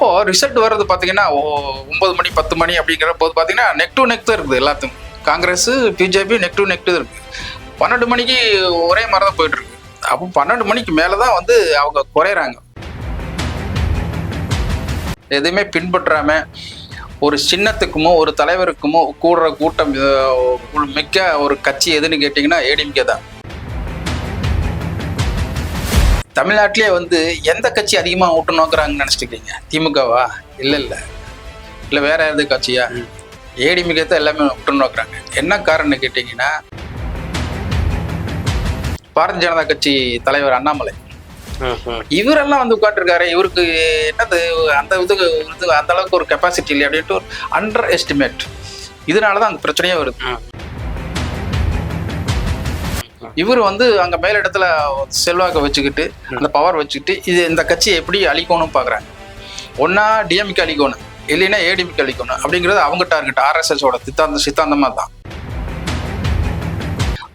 அப்போ ரிசல்ட் வர்றது பார்த்தீங்கன்னா 9 மணி 10 மணி அப்படிங்கிற போது பார்த்தீங்கன்னா நெக் டு நெக் தான் இருக்குது எல்லாத்துக்கும். Congress BJP neck to neck இருக்கு. 12 மணிக்கு ஒரே மாதிரி தான் போயிட்டு இருக்கு. அப்போ 12 மணிக்கு மேலே தான் வந்து அவங்க குறையிறாங்க. எதுவுமே பின்பற்றாம ஒரு சின்னத்துக்குமோ ஒரு தலைவருக்குமோ கூடுற கூட்டம் மிக்க ஒரு கட்சி எதுன்னு கேட்டிங்கன்னா ஏடிஎம்கே தான். தமிழ்நாட்டிலே வந்து எந்த கட்சி அதிகமாக ஓட்டு நோக்குறாங்கன்னு நினச்சிட்டு இருக்கீங்க? திமுகவா? இல்லை வேற எது கட்சியா? ஏடிஎம்கே தான் எல்லாமே ஓட்டு நோக்குறாங்க. என்ன காரணம்னு கேட்டிங்கன்னா, பாரதிய ஜனதா கட்சி தலைவர் அண்ணாமலை இவரெல்லாம் வந்து உட்காந்துருக்காரு. இவருக்கு என்னது அந்த இது அந்த அளவுக்கு ஒரு கெப்பாசிட்டி இல்லை அப்படின்ட்டு ஒரு அண்டர் எஸ்டிமேட். இதனாலதான் அங்க பிரச்சனையே வருது. இவர் வந்து அங்க மேல இடத்துல செல்வாக்க வச்சுக்கிட்டு அந்த பவர் வச்சுக்கிட்டு இந்த கட்சியை எப்படி அழிக்கணும்னு பாக்குறாங்க. ஒன்னா டிஎம்கே அழிக்கணும், இல்லைன்னா ஏடிஎம்கே அழிக்கணும் அப்படிங்கிறது அவங்க டார்கெட். ஆர்எஸ்எஸோட சித்தாந்தமா தான்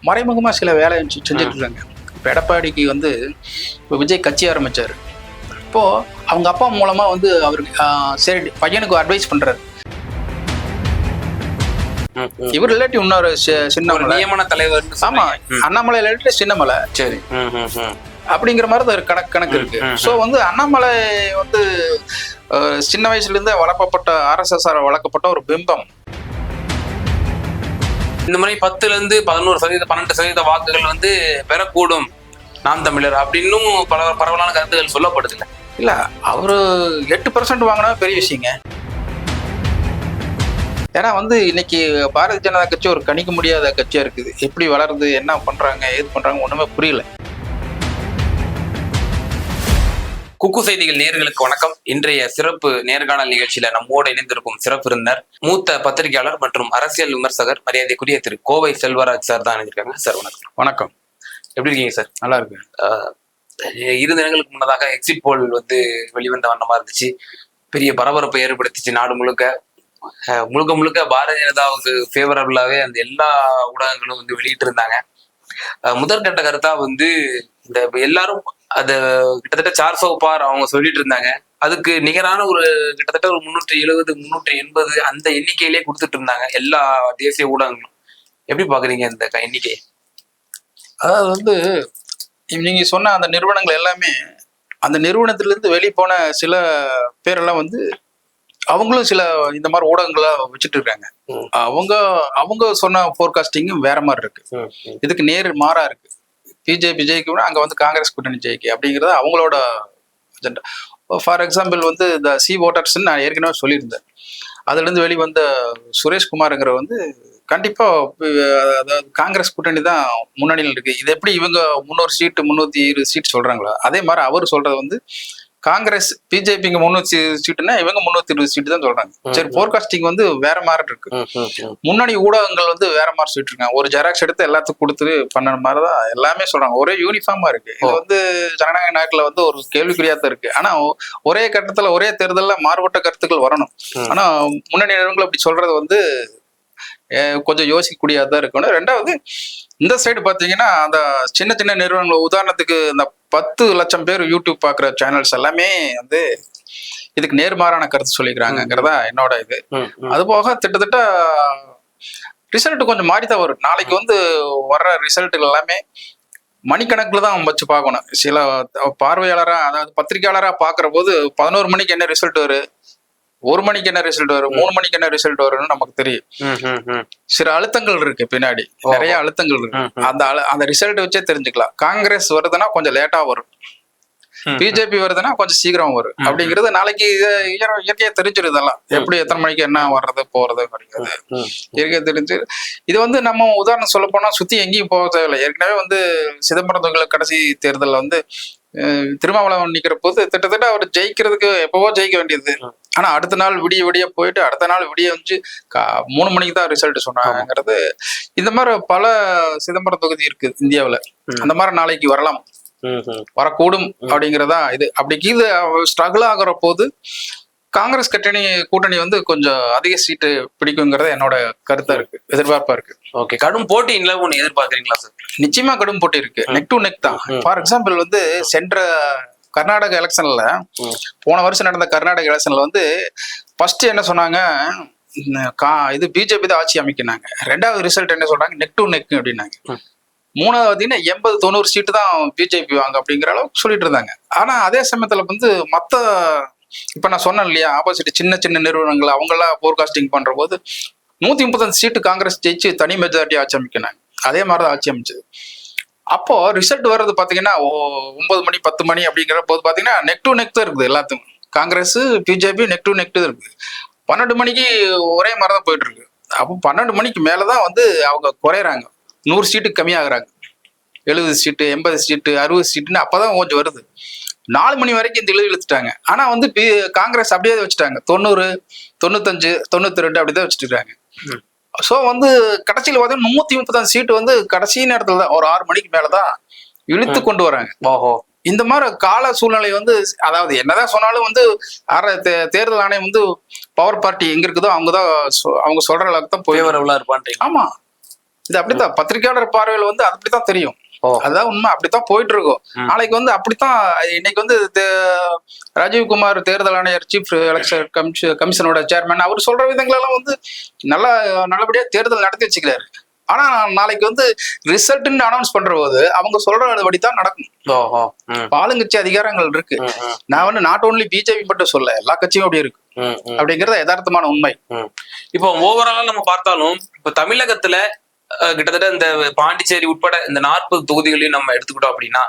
மறைமுகமா சில வேலையை செஞ்சுட்டு இருக்காங்க. இப்போ எடப்பாடிக்கு வந்து இப்போ விஜய் கட்சி ஆரம்பிச்சாரு. இப்போ அவங்க அப்பா மூலமா வந்து அவருக்கு சரி பையனுக்கு அட்வைஸ் பண்றாரு. இவர் ரிலேட்டிவ் இன்னொரு சின்னமலை நியமன தலைவர். ஆமா, அண்ணாமலை ரிலேட்டிவ் சின்னமலை. சரி, அப்படிங்கிற மாதிரி ஒரு கணக்கு இருக்கு. ஸோ வந்து அண்ணாமலை வந்து சின்ன வயசுல இருந்தே வளர்க்கப்பட்ட ஆர்எஸ்எஸ் வளர்க்கப்பட்ட ஒரு பிம்பம். இந்த மாதிரி 10% 11% 12% வாக்குகள் வந்து பெறக்கூடும் நாம் தமிழர் அப்படின்னும் பல பரவலான கருத்துக்கள் சொல்லப்படுது. இல்ல அவரு 8% வாங்கினா பெரிய விஷயங்க. ஏன்னா வந்து இன்னைக்கு பாரதிய ஜனதா கட்சி ஒரு கணிக்க முடியாத கட்சியா இருக்குது. எப்படி வளருது, என்ன பண்றாங்க, ஏது பண்றாங்க ஒண்ணுமே புரியல. குக்கு செய்திகள் நேயர்களுக்கு வணக்கம். இன்றைய சிறப்பு நேர்காணல் நிகழ்ச்சியில நம்மோடு இணைந்திருக்கும் சிறப்பு விருந்தினர் மூத்த பத்திரிகையாளர் மற்றும் அரசியல் விமர்சகர் மரியாதைக்குரிய திரு கோவை செல்வராஜ் சார் தான் இணைந்திருக்காங்க. சார் வணக்கம். வணக்கம். எப்படி இருக்கீங்க சார்? நல்லா இருக்கு. 2 தினங்களுக்கு முன்னதாக எக்ஸிட் போல் வந்து வெளிவந்த வண்ணமா இருந்துச்சு. பெரிய பரபரப்பை ஏற்படுத்திச்சு. நாடு முழுக்க பாரதிய ஜனதாவுக்கு ஃபேவரபிளாவே அந்த எல்லா ஊடகங்களும் வந்து வெளியிட்டு இருந்தாங்க. முதற்கட்ட கருத்தா வந்து இந்த எல்லாரும் அத கிட்டத்தட்ட 400 பார் அவங்க சொல்லிட்டு இருந்தாங்க. அதுக்கு நிகரான ஒரு கிட்டத்தட்ட ஒரு 370 380 அந்த எண்ணிக்கையிலே கொடுத்துட்டு இருந்தாங்க எல்லா தேசிய ஊடகங்களும். எப்படி பாக்குறீங்க இந்த எண்ணிக்கை? அதாவது வந்து நீங்க சொன்ன அந்த நிறுவனங்கள் எல்லாமே அந்த நிறுவனத்திலிருந்து வெளியே போன சில பேரெல்லாம் வந்து அவங்களும் சில இந்த மாதிரி ஊடகங்களா வச்சுட்டு இருக்காங்க. அவங்க சொன்ன போர்காஸ்டிங்கும் வேற மாதிரி இருக்கு. இதுக்கு நேர் மாறா இருக்கு. பிஜேபி ஜெயிக்க அங்க வந்து காங்கிரஸ் கூட்டணி ஜெயிக்க அப்படிங்கிறது அவங்களோட அஜெண்டா. ஃபார் எக்ஸாம்பிள் வந்து இந்த சி ஓட்டர்ஸ் நான் ஏற்கனவே சொல்லியிருந்தேன். அதுல இருந்து வெளிவந்த சுரேஷ்குமார்ங்கிற வந்து கண்டிப்பா அதாவது காங்கிரஸ் கூட்டணி தான் முன்னணியில் இருக்கு. இது எப்படி இவங்க 300 சீட்டு 320 சீட் சொல்றாங்களோ அதே மாதிரி அவர் சொல்றது வந்து காங்கிரஸ் பிஜேபிங்க 300 சீட்டுன்னா இவங்க 320 சீட்டு தான் சொல்றாங்க. சரி, போர்காஸ்டிங் வந்து வேற மாதிரி இருக்கு. முன்னணி ஊடகங்கள் வந்து வேற மாதிரி சொல்லிட்டு இருக்காங்க. ஒரு ஜெராக்ஸ் எடுத்து எல்லாத்துக்கும் கொடுத்துட்டு பண்ண மாதிரிதான் எல்லாமே சொல்றாங்க. ஒரே யூனிஃபார்மா இருக்கு. இது வந்து ஜனநாயக நாட்டுல வந்து ஒரு கேள்விக்குறியா தான் இருக்கு. ஆனா ஒரே கட்டத்துல ஒரே தேர்தல்ல மாறுபட்ட கருத்துக்கள் வரணும். ஆனா முன்னணி நிறுவனங்கள் அப்படி சொல்றது வந்து கொஞ்சம் யோசிக்கக்கூடியதான் இருக்கணும். ரெண்டாவது இந்த சைடு பாத்தீங்கன்னா அந்த சின்ன சின்ன நிறுவனங்கள், உதாரணத்துக்கு இந்த 10 லட்சம் பேர் யூடியூப் பாக்குற சேனல்ஸ் எல்லாமே வந்து இதுக்கு நேர்மாறான கருத்து சொல்லிக்கிறாங்கிறதா என்னோட இது. அது போக திட்டத்தட்ட ரிசல்ட் கொஞ்சம் மாறிதான் வரும். நாளைக்கு வந்து வர்ற ரிசல்ட்டுகள் எல்லாமே மணிக்கணக்குல தான் வச்சு பார்க்கணும். சில பார்வையாளரா அதாவது பத்திரிகையாளரா பாக்குற போது 11 மணிக்கு என்ன ரிசல்ட் வரும், 1 மணிக்கு என்ன ரிசல்ட் வரும், 3 மணிக்கு என்ன ரிசல்ட் வரும்னு நமக்கு தெரியும். சில அழுத்தங்கள் இருக்கு, பின்னாடி நிறைய அழுத்தங்கள் இருக்கு. அந்த ரிசல்ட் வச்சே தெரிஞ்சுக்கலாம். காங்கிரஸ் வருதுன்னா கொஞ்சம் லேட்டா வரும், பிஜேபி வருதுன்னா கொஞ்சம் சீக்கிரம் வரும் அப்படிங்கிறது நாளைக்கு இயற்கையா தெரிஞ்சிடும். இதெல்லாம் எப்படி எத்தனை மணிக்கு என்ன வர்றது போறது அப்படிங்கிறது இயற்கையா தெரிஞ்சு. இது வந்து நம்ம உதாரணம் சொல்ல போனா சுத்தி எங்கேயும் போக தேவையில்லை. ஏற்கனவே வந்து சிதம்பரம் தொகுதியில் கடைசி தேர்தலில் வந்து திருமாவளவன் நிக்கிற போது திட்டத்தட்ட அவர் ஜெயிக்கிறதுக்கு எப்பவோ ஜெயிக்க வேண்டியது. ஆனா அடுத்த நாள் விடிய போயிட்டு அடுத்த நாள் விடிய வந்து 3 மணிக்கு தான் ரிசல்ட் சொன்னாங்கிறது. இந்த மாதிரி பல சிதம்பரம் தொகுதி இருக்கு இந்தியாவில். அந்த மாதிரி நாளைக்கு வரலாம், வரக்கூடும் அப்படிங்கிறதா இது. அப்படி இது ஸ்ட்ரகிள் ஆகிற போது காங்கிரஸ் கூட்டணி வந்து கொஞ்சம் அதிக சீட்டு பிடிக்குங்கிறத என்னோட கருத்தா இருக்கு, எதிர்பார்ப்பா இருக்கு. ஓகே, கடும் போட்டி ஒண்ணு எதிர்பார்க்கறீங்களா சார்? நிச்சயமா கடும் போட்டி இருக்கு. நெக் டு நெக் தான். ஃபார் எக்ஸாம்பிள் வந்து சென்ற கர்நாடக எலெக்ஷன்ல போன வருஷம் நடந்த கர்நாடக எலெக்ஷன்ல வந்து ஃபர்ஸ்ட் என்ன சொன்னாங்க, இது பிஜேபி தான் ஆட்சி அமைக்கினாங்க. ரெண்டாவது ரிசல்ட் என்ன சொல்றாங்க, நெக் டு நெக் அப்படின்னாங்க. மூணாவது பார்த்தீங்கன்னா 80-90 சீட்டு தான் பிஜேபி வாங்க அப்படிங்கிற அளவுக்கு சொல்லிட்டு இருந்தாங்க. ஆனா அதே சமயத்துல வந்து மத்த இப்ப நான் சொன்னேன் இல்லையா, ஆப்போசிட் சின்ன சின்ன நிறுவனங்கள் அவங்கெல்லாம் போர்காஸ்டிங் பண்ற போது 135 சீட்டு காங்கிரஸ் ஜெயிச்சு தனி மெஜாரிட்டி ஆட்சி அமைக்கினாங்க. அதே மாதிரிதான் ஆட்சி அமைச்சது. அப்போ ரிசல்ட் வர்றது பாத்தீங்கன்னா 9 மணி 10 மணி அப்படிங்கிற போது பாத்தீங்கன்னா நெக் டு நெக் தான் இருக்குது எல்லாத்துக்கும். Congress BJP neck to neck தான் இருக்கு. 12 மணிக்கு ஒரே மாதிரி தான் போயிட்டு இருக்கு. அப்போ 12 மணிக்கு மேலதான் வந்து அவங்க குறையறாங்க, 100 சீட்டுக்கு கம்மியாகிறாங்க. 70 சீட்டு 80 சீட்டு 60 சீட்டுன்னு அப்பதான் கொஞ்சம் வருது. 4 மணி வரைக்கும் இந்த இழுத்துட்டாங்க. ஆனா வந்து காங்கிரஸ் அப்படியே வச்சுட்டாங்க, 90 95 92 அப்படிதான் வச்சுட்டு இருக்காங்க. ஸோ வந்து கடைசியில் பார்த்தீங்கன்னா 135 சீட்டு வந்து கடைசி நேரத்துல தான் ஒரு 6 மணிக்கு மேலதான் இழுத்து கொண்டு வராங்க. ஓஹோ. இந்த மாதிரி கால சூழ்நிலை வந்து, அதாவது என்னதான் சொன்னாலும் வந்து தேர்தல் ஆணையம் வந்து பவர் பார்ட்டி எங்க இருக்குதோ அவங்கதான் அவங்க சொல்ற அளவுக்கு தான் போய் இருப்பான். ஆமா, இது அப்படித்தான் பத்திரிகையாளர் பார்வையில் வந்து அப்படித்தான் தெரியும். அதுதான் உண்மை, அப்படித்தான் போயிட்டு இருக்கோம். நாளைக்கு வந்து அப்படித்தான். இன்னைக்கு வந்து ராஜீவ்குமார் தேர்தல் ஆணையர், சீஃப் எலெக்ஷன் கமிஷனோட சேர்மேன், அவர் சொல்ற விதங்களெல்லாம் வந்து நல்லபடியா தேர்தல் நடத்தி வச்சுக்கிறாரு. ஆனா நாளைக்கு வந்து ரிசல்ட்னு அனௌன்ஸ் பண்ற போது அவங்க சொல்றபடிதான் நடக்கும். ஆளுங்கட்சி அதிகாரங்கள் இருக்கு. நான் வந்து நாட் ஓன்லி பிஜேபி மட்டும் சொல்ல, எல்லா கட்சியும் அப்படி இருக்கு அப்படிங்கறது யதார்த்தமான உண்மை. இப்போ ஓவராலா நம்ம பார்த்தாலும் இப்ப தமிழகத்துல கிட்டத்தட்ட இந்த பாண்டிச்சேரி உட்பட இந்த 40 தொகுதிகளையும் நம்ம எடுத்துக்கிட்டோம் அப்படின்னா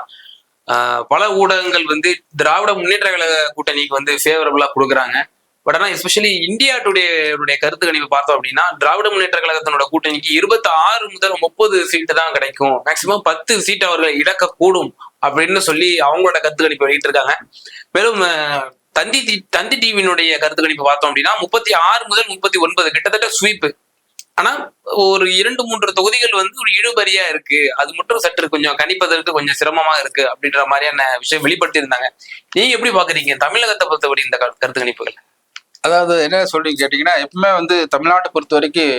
பல ஊடகங்கள் வந்து திராவிட முன்னேற்ற கழக கூட்டணிக்கு வந்து ஃபேவரபிளா கொடுக்குறாங்க. பட் ஆனா எஸ்பெஷலி இந்தியா டுடே கருத்து கணிப்பு பார்த்தோம் அப்படின்னா திராவிட முன்னேற்ற கழகத்தினோட கூட்டணிக்கு 26 முதல் 30 சீட்டு தான் கிடைக்கும், மேக்சிமம் 10 சீட் அவர்கள் இழக்கக்கூடும் அப்படின்னு சொல்லி அவங்களோட கருத்து கணிப்பு வெளியிட்டு இருக்காங்க. மேலும் தந்தி டிவியினுடைய கருத்து கணிப்பு பார்த்தோம் அப்படின்னா 36 முதல் 39 கிட்டத்தட்ட ஸ்வீப்பு. ஆனா ஒரு 2-3 தொகுதிகள் வந்து ஒரு இழுபறியா இருக்கு, அது மட்டும் சற்று கொஞ்சம் கணிப்பதற்கு கொஞ்சம் சிரமமா இருக்கு அப்படின்ற மாதிரியான விஷயம் வெளிப்படுத்தி இருந்தாங்க. நீங்க எப்படி பாக்குறீங்க தமிழகத்தை பொறுத்தவரை இந்த கருத்து கணிப்புகள்? அதாவது என்ன சொல்லி கேட்டீங்கன்னா, எப்பவுமே வந்து தமிழ்நாட்டை பொறுத்த வரைக்கும்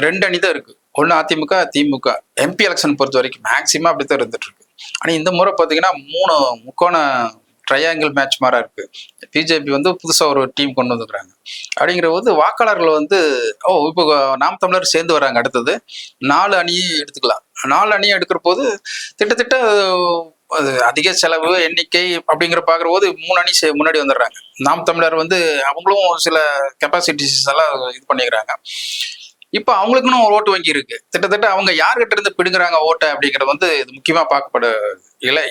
2 அணி தான் இருக்கு. ஒண்ணு அதிமுக திமுக. எம்பி எலெக்ஷன் பொறுத்த வரைக்கும் மேக்சிமம் அப்படித்தான் இருந்துட்டு இருக்கு. ஆனா இந்த முறை பாத்தீங்கன்னா 3 முக்கோண ட்ரையாங்கிள் மேட்ச் மாதிரி இருக்கு. பிஜேபி வந்து புதுசா ஒரு டீம் கொண்டு வந்துக்கிறாங்க. அப்படிங்கிற போது வாக்காளர்கள் வந்து இப்போ நாம் தமிழர் சேர்ந்து வராங்க. அடுத்தது 4 அணியை எடுத்துக்கலாம். 4 அணியை எடுக்கிற போது திட்டத்தட்ட அது அதிக செலவு எண்ணிக்கை அப்படிங்கிற பாக்குற போது 3 அணி முன்னாடி வந்துடுறாங்க. நாம் தமிழர் வந்து அவங்களும் சில கெப்பாசிட்டிஸ் எல்லாம் இது பண்ணிக்கிறாங்க. இப்ப அவங்களுக்குன்னு ஒரு ஓட்டு வங்கி இருக்கு. கிட்டத்தட்ட அவங்க யார்கிட்ட இருந்து பிடுங்குறாங்க ஓட்டை அப்படிங்கிறது வந்து இது முக்கியமா பார்க்கப்பட.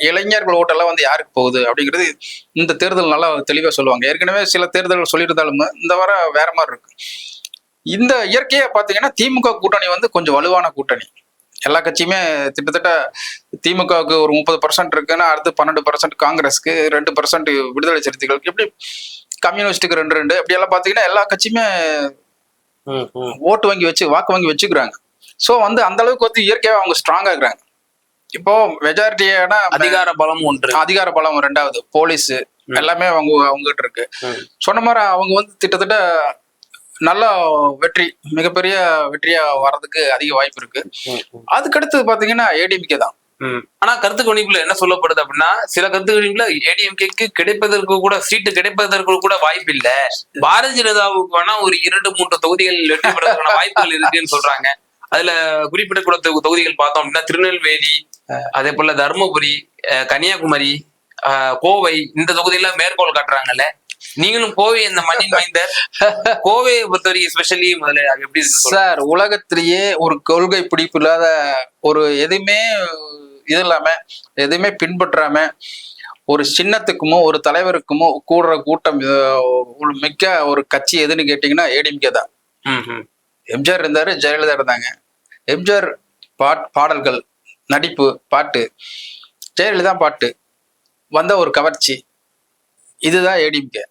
இளைஞர்கள் ஓட்டெல்லாம் வந்து யாருக்கு போகுது அப்படிங்கிறது இந்த தேர்தல் நல்லா தெளிவா சொல்லுவாங்க. ஏற்கனவே சில தேர்தல்கள் சொல்லியிருந்தாலும் இந்த வார வேற மாதிரி இருக்கு. இந்த இயற்கையா பாத்தீங்கன்னா திமுக கூட்டணி வந்து கொஞ்சம் வலுவான கூட்டணி. எல்லா கட்சியுமே கிட்டத்தட்ட திமுகவுக்கு ஒரு 30% இருக்குன்னா அடுத்து 12% காங்கிரஸ்க்கு, 2% விடுதலை சிறுத்தைகளுக்கு, எப்படி கம்யூனிஸ்டுக்கு 2 அப்படி எல்லாம் பாத்தீங்கன்னா எல்லா கட்சியுமே ஓட்டு வாங்கி வாக்கு வாங்கி வச்சுக்கிறாங்க. சோ வந்து அந்த அளவுக்கு வந்து இயற்கையா அவங்க ஸ்ட்ராங்கா இருக்கிறாங்க. இப்போ மெஜாரிட்டியான அதிகார பலம் ஒன்று, அதிகார பலம் 2வது, போலீஸ் எல்லாமே அவங்ககிட்ட இருக்கு. சொன்ன மாதிரி அவங்க வந்து திட்டத்தட்ட நல்ல மிகப்பெரிய வெற்றியா வர்றதுக்கு அதிக வாய்ப்பு இருக்கு. அதுக்கடுத்து பாத்தீங்கன்னா ஏடிஎம்கே தான். ஆனா கருத்து கணிப்புல என்ன சொல்லப்படுது அப்படின்னா, சில கருத்து கணிப்புல ஏடிஎம்கேக்கு கிடைப்பதற்கு கூட சீட்டு கிடைப்பதற்கு கூட வாய்ப்பு இல்ல, பாரதிய ஜனதாவுக்கு வேணா ஒரு 2-3 தொகுதிகள் வெற்றி பெறதுக்கான வாய்ப்புகள் இருக்குன்னு சொல்றாங்க. அதுல குறிப்பிடக்கூட தொகுதிகள் பார்த்தோம் அப்படின்னா திருநெல்வேலி, அதே போல தருமபுரி, கன்னியாகுமரி, கோவை, இந்த தொகுதியெல்லாம் மேற்கோள் காட்டுறாங்கல்ல. நீங்களும் கோவை இந்த மண்ணின் மைந்தர், கோவையை பொறுத்தவரைக்கும் ஸ்பெஷலி முதல்ல எப்படி சார்? உலகத்திலேயே ஒரு கொள்கை பிடிப்பு இல்லாத, ஒரு எதுவுமே இது இல்லாம, எதுவுமே பின்பற்றாம, ஒரு சின்னத்துக்குமோ ஒரு தலைவருக்குமோ கூடுற கூட்டம் மிக்க ஒரு கட்சி எதுன்னு கேட்டீங்கன்னா ஏடிஎம்கே தான். எம்ஜிஆர் இருந்தாரு, ஜெயலலிதா இருந்தாங்க. எம்ஜிஆர் பாடல்கள், நடிப்பு, பாட்டு, ஜெயலலிதா பாட்டு வந்த ஒரு கவர்ச்சி, இதுதான் ஏடிஎம்கே.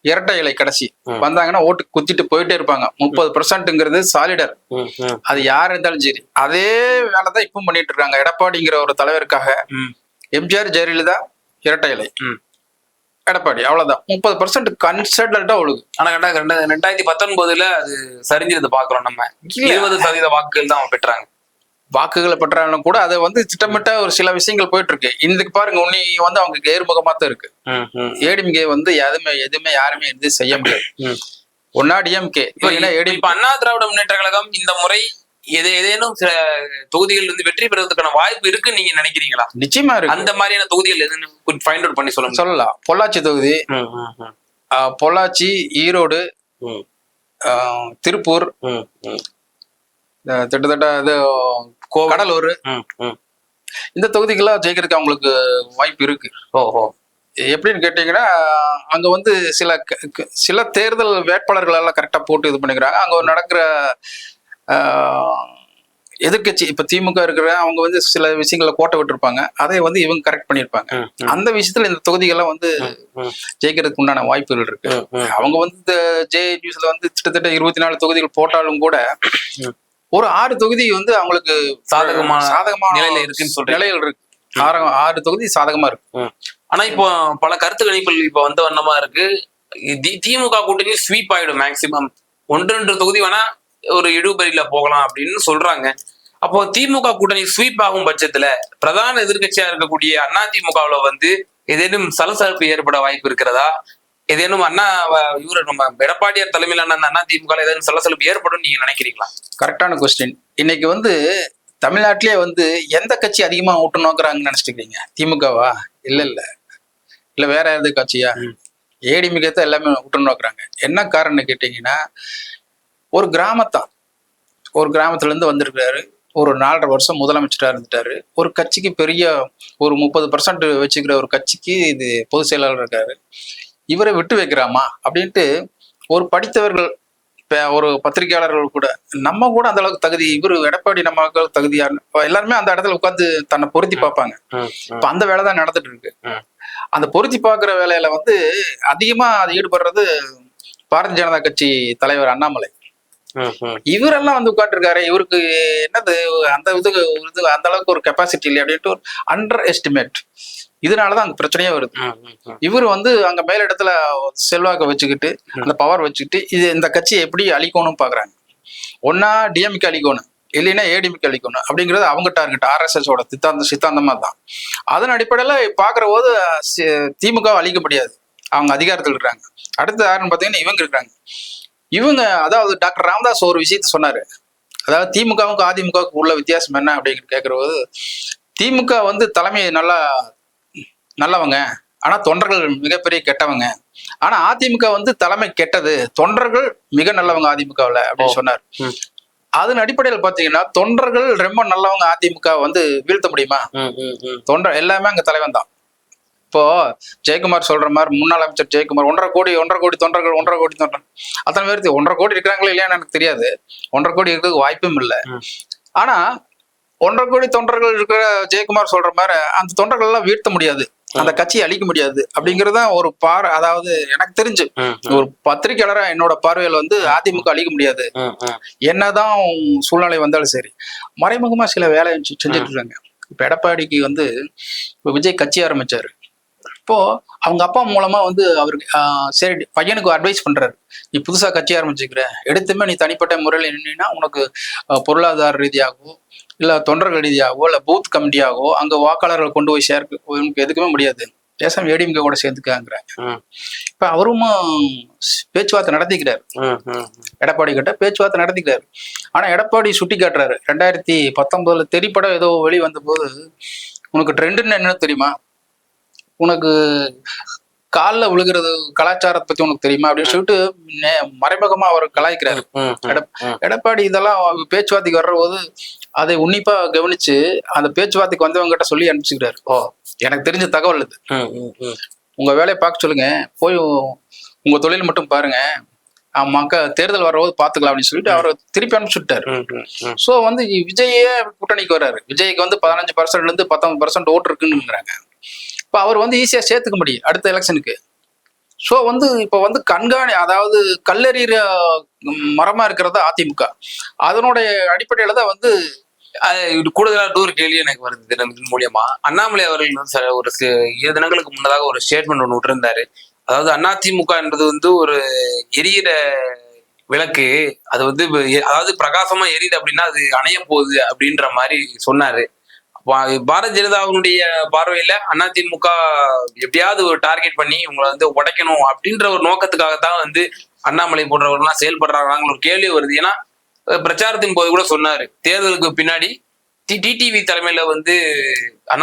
இரட்டை இலை கடைசி வந்தாங்கன்னா ஓட்டு குத்திட்டு போயிட்டே இருப்பாங்க. 30%ங்கிறது சாலிடர். அது யார் இருந்தாலும் சரி. அதே வேலைதான் இப்பவும் பண்ணிட்டு இருக்காங்க. எடப்பாடிங்கிற ஒரு தலைவருக்காக எம்ஜிஆர், ஜெயலலிதா, இரட்டை இலை, எடப்பாடி, அவ்வளவுதான். 30% கன்சிடர்டா ஒழுகு. ஆனா 2019 அது சரிஞ்சது பாக்குறோம். நம்ம 20% வாக்குகள் தான் அவங்க பெற்றாங்க. வாக்குகளை பெற்றாலும் கூட அதை வந்து திட்டமிட்ட ஒரு சில விஷயங்கள் போயிட்டு இருக்கு. இன்னைக்கு பாருங்க, உன்னி வந்து அவங்க ஏறுமுகமா தான் இருக்கு. ஏடிஎம்கே வந்து எதுவுமே யாருமே எதுவும் செய்ய முடியாது. ஒன்னா டிஎம்கே இப்ப அண்ணா திராவிட முன்னேற்ற கழகம் இந்த முறை ஏதேனும் சில தொகுதிகள் வந்து வெற்றி பெறுவதற்கான வாய்ப்பு இருக்குன்னு நீங்க நினைக்கிறீங்களா? நிச்சயமா இருக்கு. அந்த மாதிரியான தொகுதிகள் எதுன்னு ஃபைண்ட் அவுட் பண்ணி சொல்லலாம். பொள்ளாச்சி தொகுதி, பொள்ளாச்சி, ஈரோடு, திருப்பூர், திட்டத்தட்ட இது கடலூர், இந்த தொகுதிகள்லாம் ஜெயிக்கிறதுக்கு அவங்களுக்கு வாய்ப்பு இருக்கு. எப்படின்னு கேட்டீங்கன்னா, அங்க வந்து சில தேர்தல் வேட்பாளர்கள் எல்லாம் கரெக்டா போட்டு இது பண்ணிக்கிறாங்க. அங்க நடக்கிற எதிர்கட்சி இப்ப திமுக இருக்கிற அவங்க வந்து சில விஷயங்களை கோட்டை விட்டுருப்பாங்க, அதை வந்து இவங்க கரெக்ட் பண்ணிருப்பாங்க. அந்த விஷயத்துல இந்த தொகுதிகள்லாம் வந்து ஜெயிக்கிறதுக்கு உண்டான வாய்ப்புகள் இருக்கு. அவங்க வந்து இந்த ஜேஎன்யூஸ்ல வந்து கிட்டத்தட்ட 24 தொகுதிகள் போட்டாலும் கூட ஒரு 6 தொகுதி வந்து அவங்களுக்கு சாதகமான நிலையில இருக்குன்னு சொல்ற நிலையில் இருக்கு. 6 தொகுதி சாதகமா இருக்கு. ஆனா இப்போ பல கருத்து கணிப்புகள் இப்ப வந்த வண்ணமா இருக்கு. திமுக கூட்டணி ஸ்வீப் ஆயிடும், மேக்சிமம் 1-2 தொகுதி வேணா ஒரு இழுபறியில போகலாம் அப்படின்னு சொல்றாங்க. அப்போ திமுக கூட்டணி ஸ்வீப் ஆகும் பட்சத்துல பிரதான எதிர்கட்சியா இருக்கக்கூடிய அதிமுகவுல வந்து ஏதேனும் சலசலப்பு ஏற்பட வாய்ப்பு இருக்கிறதா? ஏதேனும் நம்ம எடப்பாடியார் தலைமையிலான அந்த அதிமுக ஏதேனும் சலசலப்பு ஏற்படும் நீங்க நினைக்கிறீங்களா? கரெக்டான கொஸ்டின். இன்னைக்கு வந்து தமிழ்நாட்டிலேயே வந்து எந்த கட்சி அதிகமா ஓட்டு நோக்குறாங்கன்னு நினைச்சிட்டு இருக்கீங்க? திமுகவா? இல்ல வேற எந்த கட்சியா? ஏடிஎம்கே தான் எல்லாமே ஓட்டு நோக்குறாங்க. என்ன காரணம்னு கேட்டீங்கன்னா, ஒரு கிராமத்துல இருந்து வந்திருக்காரு, ஒரு 4.5 வருஷம் முதலமைச்சரா இருந்துட்டாரு. ஒரு கட்சிக்கு பெரிய ஒரு 30% வச்சுக்கிற ஒரு கட்சிக்கு இது பொதுச் செயலாளர் இருக்காரு. இவரை விட்டு வைக்கிறாமா அப்படின்ட்டு ஒரு படித்தவர்கள், ஒரு பத்திரிகையாளர்கள் கூட, நம்ம கூட அந்த அளவுக்கு தகுதி, இவரு எடப்பாடி நம்ம தகுதியா, எல்லாருமே அந்த இடத்துல உட்காந்து தன்னை பொருத்தி பார்ப்பாங்க. இப்ப அந்த வேலை தான் நடந்துட்டு இருக்கு. அந்த பொருத்தி பார்க்கிற வேலையில வந்து அதிகமா அது ஈடுபடுறது பாரதிய ஜனதா கட்சி தலைவர் அண்ணாமலை. இவரெல்லாம் வந்து உட்காந்து இருக்காரு. இவருக்கு என்னது அந்த அந்த அளவுக்கு ஒரு கெப்பாசிட்டி இல்லை அப்படின்ட்டு ஒரு அண்டர் எஸ்டிமேட். இதனாலதான் அங்க பிரச்சனையே வருது. இவர் வந்து அங்க மேல இடத்துல செல்வாக்க வச்சுக்கிட்டு, அந்த பவர் வச்சுக்கிட்டு, இந்த கட்சியை எப்படி அழிக்கணும்னு பாக்குறாங்க. ஒன்னா டிஎம்கே அழிக்கணும், இல்லைன்னா ஏடிஎம்கே அழிக்கணும் அப்படிங்கிறது அவங்க டார்கெட். ஆர்எஸ்எஸோட சித்தாந்தமா தான். அதன் அடிப்படையில பாக்குற போது திமுக அழிக்க முடியாது, அவங்க அதிகாரத்தில் இருக்காங்க. அடுத்து யாருன்னு பாத்தீங்கன்னா இவங்க இருக்காங்க. அதாவது டாக்டர் ராமதாஸ் ஒரு விஷயத்த சொன்னாரு. அதாவது திமுகவுக்கும் அதிமுகவுக்கு உள்ள வித்தியாசம் என்ன அப்படிங்கிற கேட்கறது, திமுக வந்து தலைமை நல்லவங்க, ஆனா தொண்டர்கள் மிகப்பெரிய கெட்டவங்க. ஆனா அதிமுக வந்து தலைமை கெட்டது, தொண்டர்கள் மிக நல்லவங்க அதிமுகவுல அப்படின்னு சொன்னார். அதன் அடிப்படையில் பாத்தீங்கன்னா தொண்டர்கள் ரொம்ப நல்லவங்க அதிமுக வந்து வீழ்த்த முடியுமா? தொண்டர் எல்லாமே அங்க தலைவன் தான். இப்போ ஜெயக்குமார் சொல்ற மாதிரி, முன்னாள் அமைச்சர் ஜெயக்குமார் 1.5 கோடி தொண்டர்கள், 1.5 கோடி தொண்டர், அத்தனை பேருக்கு 1.5 கோடி இருக்கிறாங்களா இல்லையான்னு எனக்கு தெரியாது. 1.5 கோடி இருக்கிறதுக்கு வாய்ப்பும் இல்லை. ஆனா 1.5 கோடி தொண்டர்கள் இருக்கிற ஜெயக்குமார் சொல்ற மாதிரி அந்த தொண்டர்கள் எல்லாம் வீழ்த்த முடியாது, அந்த கட்சியை அழிக்க முடியாது அப்படிங்கறதுதான் ஒரு அதாவது எனக்கு தெரிஞ்சு ஒரு பத்திரிகையாளரா என்னோட பார்வையில வந்து அதிமுக அழிக்க முடியாது. என்னதான் சூழ்நிலை வந்தாலும் சரி, மறைமுகமா சில வேலையை செஞ்சுட்டு இருக்காங்க. இப்ப எடப்பாடிக்கு வந்து விஜய் கட்சி ஆரம்பிச்சாரு. இப்போ அவங்க அப்பா மூலமா வந்து அவருக்கு சரி பையனுக்கு அட்வைஸ் பண்றாரு, நீ புதுசா கட்சி ஆரம்பிச்சுக்கிற, எடுத்துமே நீ தனிப்பட்ட முறையில் நின்னா உனக்கு பொருளாதார ரீதியாகவோ இல்ல தொண்டர்கள் ரீதியாகவோ இல்ல பூத் கமிட்டியாகவோ அங்க வாக்காளர்கள் கொண்டு போய் உனக்கு எதுக்குமே முடியாது, பேசாம ஏடிஎம்கே கூட சேர்த்துக்காங்கிறாங்க. இப்ப அவரும் பேச்சுவார்த்தை நடத்திக்கிறாரு, எடப்பாடி கிட்ட பேச்சுவார்த்தை நடத்திக்கிறாரு. ஆனா எடப்பாடி சுட்டி காட்டுறாரு, 2019 தெறிப்படம் ஏதோ வெளி வந்த போது, உனக்கு ட்ரெண்டுன்னு என்ன தெரியுமா, உனக்கு காலில் விழுகிறது கலாச்சாரத்தை பத்தி உனக்கு தெரியுமா அப்படின்னு சொல்லிட்டு மறைமுகமா அவர் கலாய்க்கிறாரு. எடப்பாடி இதெல்லாம் பேச்சுவார்த்தைக்கு வர்ற போது அதை உன்னிப்பா கவனிச்சு அந்த பேச்சுவார்த்தைக்கு வந்தவங்க கிட்ட சொல்லி அனுப்பிச்சுக்கிறாரு. எனக்கு தெரிஞ்ச தகவல் இது, உங்க வேலையை பார்க்க சொல்லுங்க, போய் உங்க தொழில் மட்டும் பாருங்க, தேர்தல் வரபோது பாத்துக்கலாம் அப்படின்னு சொல்லிட்டு அவரை திருப்பி அனுப்பிச்சுட்டாரு. சோ வந்து விஜயே கூட்டணிக்கு வர்றாரு. விஜய்க்கு வந்து 15% 19% ஓட்டு இருக்குன்னுங்கிறாங்க. இப்ப அவர் வந்து ஈஸியா சேர்த்துக்க முடியும் அடுத்த எலெக்ஷனுக்கு. சோ வந்து இப்ப வந்து அதாவது கல்லெறிகிற மரமா இருக்கிறது அதிமுக. அதனுடைய அடிப்படையில தான் வந்து கூடுதலாக ஒரு கேள்வி எனக்கு வருது இதன் மூலியமா. அண்ணாமலை அவர்கள் ஒரு 2 தினங்களுக்கு முன்னதாக ஒரு ஸ்டேட்மெண்ட் ஒன்று விட்டுருந்தாரு. அதாவது அதிமுக என்பது வந்து ஒரு எரியிற விளக்கு அது வந்து அதாவது பிரகாசமா எரியுது அப்படின்னா அது அணைய போகுது அப்படின்ற மாதிரி சொன்னாரு. பாரதிய ஜனதாவுடைய பார்வையில அதிமுக எப்படியாவது ஒரு டார்கெட் பண்ணி உங்களை வந்து உடைக்கணும் அப்படின்ற ஒரு நோக்கத்துக்காகத்தான் வந்து அண்ணாமலை போன்றவர்கள்லாம் செயல்படுறாங்கன்னு ஒரு கேள்வி வருது. ஏன்னா பிரச்சாரத்தின் போது கூட சொன்னாரு, தேர்தலுக்கு பின்னாடி டிடிவி தலைமையில வந்து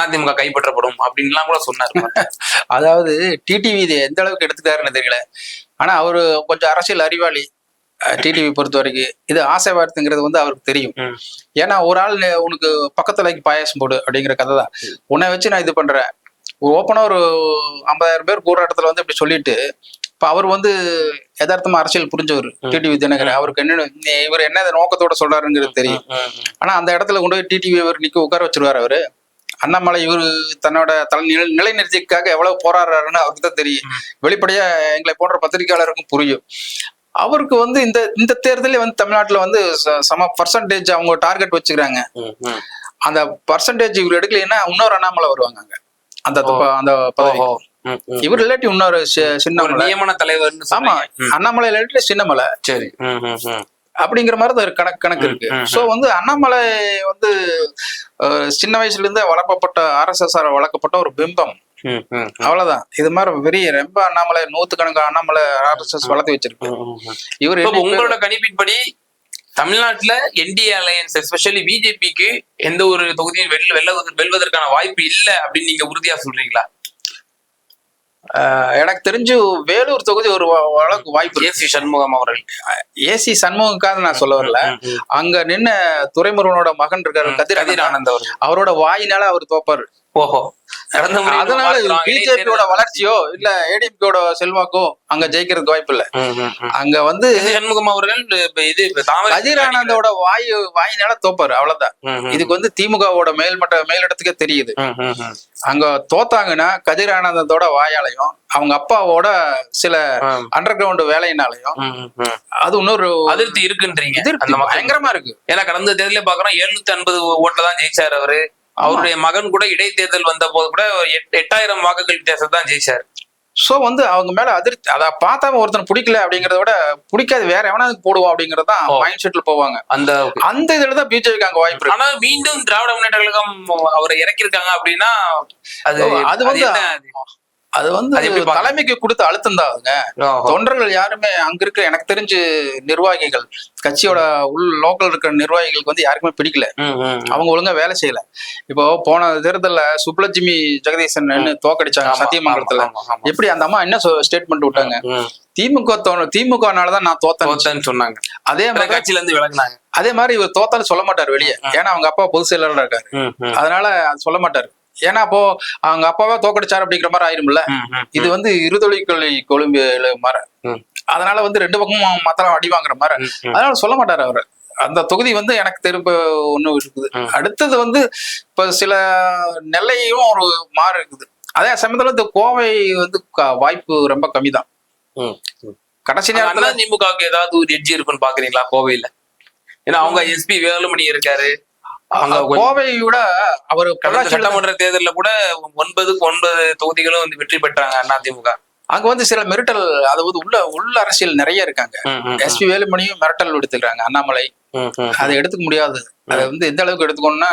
அதிமுக கைப்பற்றப்படும் அப்படின்லாம் கூட சொன்னாரு. அதாவது டிடிவி இது எந்த அளவுக்கு எடுத்துக்காருன்னு தெரியல. ஆனா அவரு கொஞ்சம் அரசியல் அறிவாளி. டிடிவி பொறுத்த வரைக்கும் இது ஆசை வார்த்தைங்கிறது வந்து அவருக்கு தெரியும். ஏன்னா ஒரு ஆள் உனக்கு பக்கத்துல பாயாசம் போடு அப்படிங்கிற கதை தான். உன்னை வச்சு நான் இது பண்றேன். ஓப்பனா ஒரு 50,000 பேர் கூற இடத்துல வந்து இப்படி சொல்லிட்டு இப்ப அவர் வந்து யதார்த்தமா அரசியல் புரிஞ்சவர் டிடிவி தினகரன். அவருக்கு என்ன இவர் என்ன நோக்கத்தோட சொல்றாருங்கிறது தெரியும். ஆனா அந்த இடத்துல கொண்டு போய் டிடிவி அவர் நிக்க உட்கார வச்சிருவாரு. அவரு அண்ணாமலை இவரு தன்னோட நிலைநிறுத்திக்காக எவ்வளவு போராடுறாருன்னு அவருக்கு தான் தெரியும். வெளிப்படையா எங்களை போன்ற பத்திரிகையாளருக்கும் புரியும். அவருக்கு வந்து இந்த தேர்தலே வந்து தமிழ்நாட்டுல வந்து சம பர்சன்டேஜ் அவங்க டார்கெட் வச்சுக்கிறாங்க. அந்த பர்சன்டேஜ் இவர் எடுக்கலைன்னா இன்னொரு அண்ணாமலை வருவாங்க அங்க அந்த பதவி. இவர் இல்லாட்டி இன்னொரு சின்னமலை நியமன தலைவர். ஆமா, அண்ணாமலை இல்லாட்டி சின்னமலை. சரி, அப்படிங்கிற மாதிரி தான் கணக்கு இருக்கு. சோ வந்து அண்ணாமலை வந்து சின்ன வயசுல இருந்து வளர்க்கப்பட்ட RSS வளர்க்கப்பட்ட ஒரு பிம்பம். அவ்வளவுதான். இது மாதிரி ரொம்ப அண்ணாமலை நூத்துக்கணக்கான அண்ணாமலை RSS வளர்த்து வச்சிருக்கு. இவர் உங்களோட கணிப்பின்படி தமிழ்நாட்டுல என்டிஏ அலையன்ஸ் எஸ்பெஷலி பிஜேபிக்கு எந்த ஒரு தொகுதியும் வெல்வதற்கான வாய்ப்பு இல்லை அப்படின்னு நீங்க உறுதியா சொல்றீங்களா? எனக்கு தெரிஞ்சு வேலூர் தொகுதி ஒரு அளவுக்கு வாய்ப்பு. ஏசி சண்முகம் அவர்கள். ஏசி சண்முகக்காக நான் சொல்ல வரல. அங்க நின்ன துரைமுருகனோட மகன் இருக்காரு கதிர் ஆனந்த் அவரோட வாயினால அவர் தோப்பாரு. ஓஹோ. அதனால பிஜேபியோட வளர்ச்சியோ இல்ல ஏடிஎம்கேயோட செல்வாக்கோ அங்க ஜெயிக்கிறதுக்கு வாய்ப்பு இல்ல. அங்க வந்து சண்முகம் அவர்கள் கதிர் ஆனந்தோட வாயினால தோப்பாரு. அவ்வளவுதான். இதுக்கு வந்து திமுகவோட மேலிடத்துக்கே தெரியுது. அங்க தோத்தாங்கன்னா கதிர் ஆனந்தத்தோட வாயாலையும் அவங்க அப்பாவோட சில அண்டர் கிரவுண்ட் வேலையினாலையும் அது இன்னொரு அதிருப்தி இருக்குன்றீங்க. பயங்கரமா இருக்கு. ஏன்னா கடந்த தேர்தலே பாக்குறோம் 750 ஓட்டுல தான் ஜெயிச்சாரு அவரு. அவருடைய மகன் கூட இடைத்தேர்தல் வந்த போது கூட 8,000 வாக்குகள் வித்தியாசம் தான் ஜெயிச்சாரு. சோ வந்து அவங்க மேல அதிர்ச்சி. அதை பார்த்தா ஒருத்தன் பிடிக்கல அப்படிங்கறத விட பிடிக்காது வேற எவனாவது போடுவோம் அப்படிங்கறதான் மைண்ட் செட்ல போவாங்க. அந்த இதுலதான் பிஜேபிக்கு அங்க வாய்ப்பு இருக்கு. ஆனா மீண்டும் திராவிட முன்னேற்ற கழகம் அவரை இறக்கிருக்காங்க அப்படின்னா அது வந்து தலைமைக்கு கொடுத்த அழுத்தம் தான். தொண்டர்கள் யாருமே அங்க இருக்க எனக்கு தெரிஞ்சு நிர்வாகிகள் கட்சியோட லோக்கல் இருக்கிற நிர்வாகிகளுக்கு வந்து யாருக்குமே பிடிக்கல. அவங்க ஒழுங்கா வேலை செய்யல. இப்போ போன தேர்தல்ல சுப்லட்சுமி ஜெகதீசன் தோக்கடிச்சாங்க சத்தியமங்கலத்துல. எப்படி அந்த அம்மா என்ன ஸ்டேட்மெண்ட் விட்டாங்க? திமுகனாலதான் நான் தோத்தேன்னு சொன்னாங்க. அதே மாதிரி கட்சியில இருந்து விலகினாங்க. அதே மாதிரி இவர் தோத்தாலும் சொல்ல மாட்டாரு வெளியே. ஏன்னா அவங்க அப்பா பொதுச் செயலாளர் இருக்காரு. அதனால அது சொல்ல மாட்டாரு. ஏன்னா அப்போ அவங்க அப்பாவே தோக்கடிச்சாரு அப்படிங்கிற மாதிரி ஆயிரும்ல. இது வந்து இருதொழி கொழும்பு மாற. அதனால வந்து ரெண்டு பக்கமும் மத்தளம் அடி வாங்குற மாதிரி. அதனால சொல்ல மாட்டாரு அவரு. அந்த தொகுதி வந்து எனக்கு திரும்ப ஒண்ணு இருக்குது. அடுத்தது வந்து இப்ப சில நெல்லையும் ஒரு மாறு இருக்குது. அதே சமயத்துல இந்த கோவை வந்து வாய்ப்பு ரொம்ப கம்மிதான். கடைசி நேரத்துல திமுகவுக்கு ஏதாவது ஒரு எட்ஜ் இருக்குன்னு பாக்குறீங்களா கோவையில? ஏன்னா அவங்க எஸ்பி வேலுமணி இருக்காரு. கோவையோட அவர் சட்டமன்ற தேர்தலில் கூட 9 தொகுதிகளும் வந்து வெற்றி பெற்றாங்க அதிமுக. அங்க வந்து சில மிரட்டல், அதாவது உள்ள அரசியல் நிறைய இருக்காங்க. எஸ்பி வேலுமணியும் மிரட்டல் எடுத்துக்கிறாங்க. அண்ணாமலை அதை எடுத்துக்க முடியாது. அதை வந்து எந்த அளவுக்கு எடுத்துக்கணும்னா,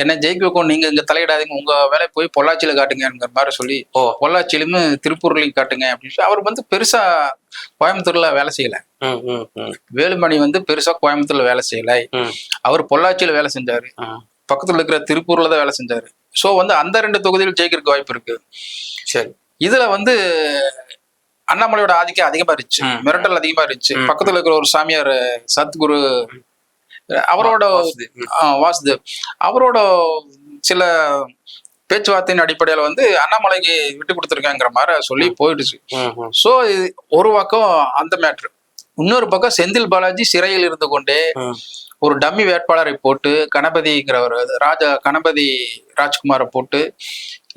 என்ன ஜெயிக்க வைக்கும், நீங்க இங்க தலையிடாதீங்க, உங்க வேலை போய் பொள்ளாச்சியில காட்டுங்கிற மாதிரி சொல்லி பொள்ளாச்சியிலும் திருப்பூர்லயும் காட்டுங்க அப்படின்னு சொல்லி அவர் வந்து பெருசா கோயம்புத்தூர்ல வேலை செய்யல. வேலுமணி வந்து பெருசா கோயம்புத்தூர்ல வேலை செய்யல. அவர் பொள்ளாச்சியில வேலை செஞ்சாரு. பக்கத்துல இருக்கிற திருப்பூர்ல தான் வேலை செஞ்சாரு. சோ வந்து அந்த 2 தொகுதியில் ஜெயிக்கிறதுக்கு வாய்ப்பு இருக்கு. சரி, இதுல வந்து அண்ணாமலையோட ஆதிக்கம் அதிகமா இருந்துச்சு, மிரட்டல் அதிகமா இருந்துச்சு. பக்கத்துல இருக்கிற ஒரு சாமியார் சத்குரு, அவரோட வாசுதேவ், அவரோட சில பேச்சுவார்த்தையின் அடிப்படையில வந்து அண்ணாமலைக்கு விட்டு கொடுத்துருக்காங்கிற மாதிரி சொல்லி போயிடுச்சு. சோ ஒரு பக்கம் அந்த மேட்ரு. இன்னொரு பக்கம் செந்தில் பாலாஜி சிறையில் இருந்து கொண்டே ஒரு டம்மி வேட்பாளரை போட்டு கணபதிங்கிறவர் கணபதி ராஜ்குமாரை போட்டு,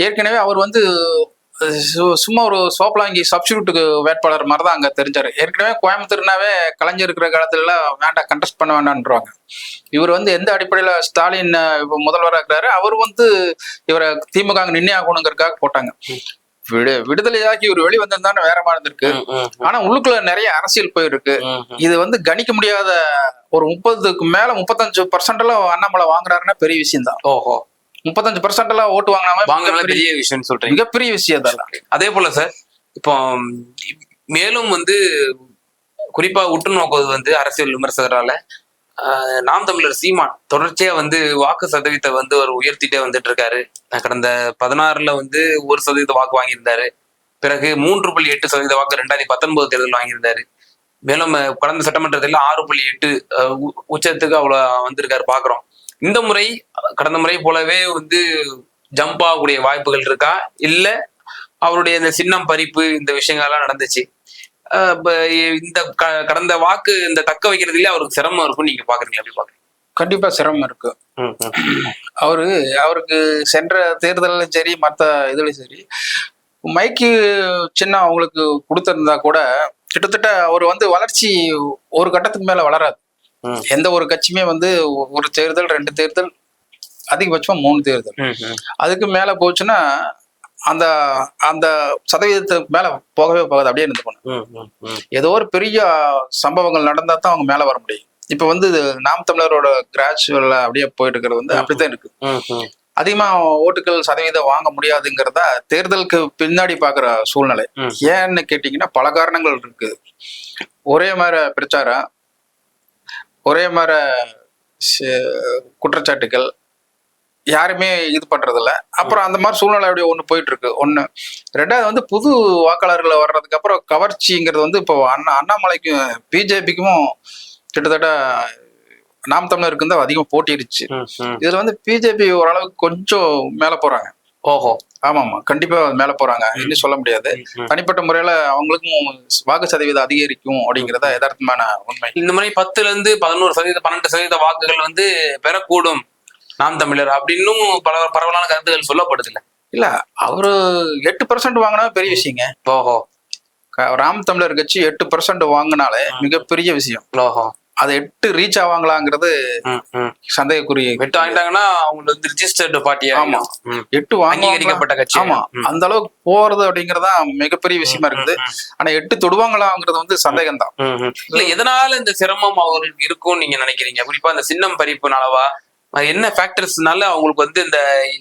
ஏற்கனவே அவர் வந்து சும்மா ஒரு சோப்பலாங்கி சப்ஸ்டியூட்டுக்கு வேட்பாளர் மாதிரி தான் அங்க தெரிஞ்சாரு. ஏற்கனவே கோயம்புத்தூர்னாவே கலைஞர் இருக்கிற காலத்துல எல்லாம் வேண்டாம், கண்டெஸ்ட் பண்ண வேண்டான்றாங்க. இவர் வந்து எந்த அடிப்படையில ஸ்டாலின் இப்ப முதல்வராக இருக்கிறாரு, அவர் வந்து இவரை திமுக நின்னே ஆகணுங்கிறதுக்காக போட்டாங்க. விடுதலையாகி ஒரு வெளி வந்திருந்தானே வேற மாதிரி இருந்திருக்கு. ஆனா உள்ளுக்குள்ள நிறைய அரசியல் போயிருக்கு. இது வந்து கணிக்க முடியாத ஒரு 30க்கு மேல 35% எல்லாம் அண்ணாமலை வாங்குறாருன்னா பெரிய விஷயம் தான். ஓஹோ, 35% எல்லாம் ஓட்டு வாங்கினால பெரிய விஷயம் சொல்றீங்க. மிகப்பெரிய விஷயம் தான். அதே போல சார், இப்போ மேலும் வந்து குறிப்பா உற்று நோக்குவது வந்து அரசியல் விமர்சகரால நாம் தமிழர் சீமான் தொடர்ச்சியா வந்து வாக்கு சதவீதத்தை வந்து ஒரு உயர்த்திட்டே வந்துட்டு இருக்காரு. கடந்த 16ல வந்து 1% வாக்கு வாங்கியிருந்தாரு. பிறகு 3.8% வாக்கு 2019 தேர்தல் வாங்கியிருந்தாரு. மேலும் கடந்த சட்டமன்ற தேர்தலில் 6.8 உச்சத்துக்கு அவ்வளவு வந்திருக்காரு பாக்குறோம். இந்த முறை கடந்த முறை போலவே வந்து ஜம்ப் ஆகக்கூடிய வாய்ப்புகள் இருக்கா, இல்ல அவருடைய இந்த சின்னம் பறிப்பு இந்த விஷயங்கள் எல்லாம் நடந்துச்சு, இந்த கடந்த வாக்கு இந்த தக்க வைக்கிறதுல அவருக்கு சிரமம் இருக்கும் நீங்க பாக்குறீங்க? அப்படி பாக்குறீங்க? கண்டிப்பா சிரமம் இருக்கு. அவருக்கு சென்ற தேர்தலும் சரி மற்ற இதுலயும் சரி மைக்கு சின்ன அவங்களுக்கு கொடுத்திருந்தா கூட கிட்டத்தட்ட அவர் வந்து வளர்ச்சி ஒரு கட்டத்துக்கு மேல வளராது. எந்த ஒரு கட்சியுமே வந்து ஒரு தேர்தல் 2 தேர்தல் அதிகபட்சமா 3 தேர்தல் அதுக்கு மேல போச்சுன்னா அந்த அந்த சதவீதத்துக்கு மேல போகவே போகாது, அப்படியே இருந்து போகணும். ஏதோ ஒரு பெரிய சம்பவங்கள் நடந்தா தான் அவங்க மேல வர முடியும். இப்ப வந்து நாம் தமிழரோட கிராஜுவல் அப்படியே போயிட்டு இருக்கிறது வந்து அப்படித்தான் இருக்கு. அதிகமா ஓட்டுகள் சதவீதம் வாங்க முடியாதுங்கிறதா தேர்தலுக்கு பின்னாடி பாக்குற சூழ்நிலை. ஏன்னு கேட்டீங்கன்னா பல காரணங்கள் இருக்கு. ஒரே மாதிரி பிரச்சாரம், ஒரே மாதிரி குற்றச்சாட்டுகள், யாருமே இது பண்றது இல்ல. அப்புறம் அந்த மாதிரி சூழ்நிலை அப்படியே ஒண்ணு போயிட்டு இருக்கு. ஒண்ணு. ரெண்டாவது வந்து புது வாக்காளர்களை வர்றதுக்கு அப்புறம் கவர்ச்சிங்கிறது வந்து இப்போ அண்ணாமலைக்கும் பிஜேபிக்கும் கிட்டத்தட்ட நாம் தமிழருக்கு தான் அதிகம் போட்டிடுச்சு. இதுல வந்து பிஜேபி ஓரளவுக்கு கொஞ்சம் மேல போறாங்க. ஓஹோ, ஆமாமா, கண்டிப்பா மேல போறாங்க, இன்னும் சொல்ல முடியாது. தனிப்பட்ட முறையில அவங்களுக்கும் வாக்கு சதவீதம் அதிகரிக்கும் அப்படிங்கறத யதார்த்தமான உண்மை. இந்த மாதிரி 10% 11%, 12% வாக்குகள் வந்து பெறக்கூடும் நாம் தமிழர் அப்படின்னும் பரவலான கருத்துகள் சொல்லப்படுது இல்ல? இல்ல, அவரு 8% வாங்கினா பெரிய விஷயங்க. ஓஹோ, ராம் தமிழர் கட்சி 8% வாங்கினாலே மிகப்பெரிய விஷயம். ஓஹோ, அது 8 ரீச் ஆவாங்களாங்கிறது சந்தேகக்குரிய. 8 வாங்கிட்டாங்கன்னா அவங்க வந்து ரிஜிஸ்டர்டு பார்ட்டியா? ஆமா, 8 அங்கீகரிக்கப்பட்ட கட்சி. ஆமா, அந்த அளவுக்கு போறது அப்படிங்கறதா மிகப்பெரிய விஷயமா இருக்குது. ஆனா 8 தொடுவாங்களாங்கிறது வந்து சந்தேகம் தான். இல்ல, எதனால இந்த சிரமம் அவங்களுக்கு இருக்கும் நீங்க நினைக்கிறீங்க? குறிப்பா இந்த சின்னம் பறிப்புனாலவா, என்ன ஃபேக்டர்ஸ்னால அவங்களுக்கு வந்து இந்த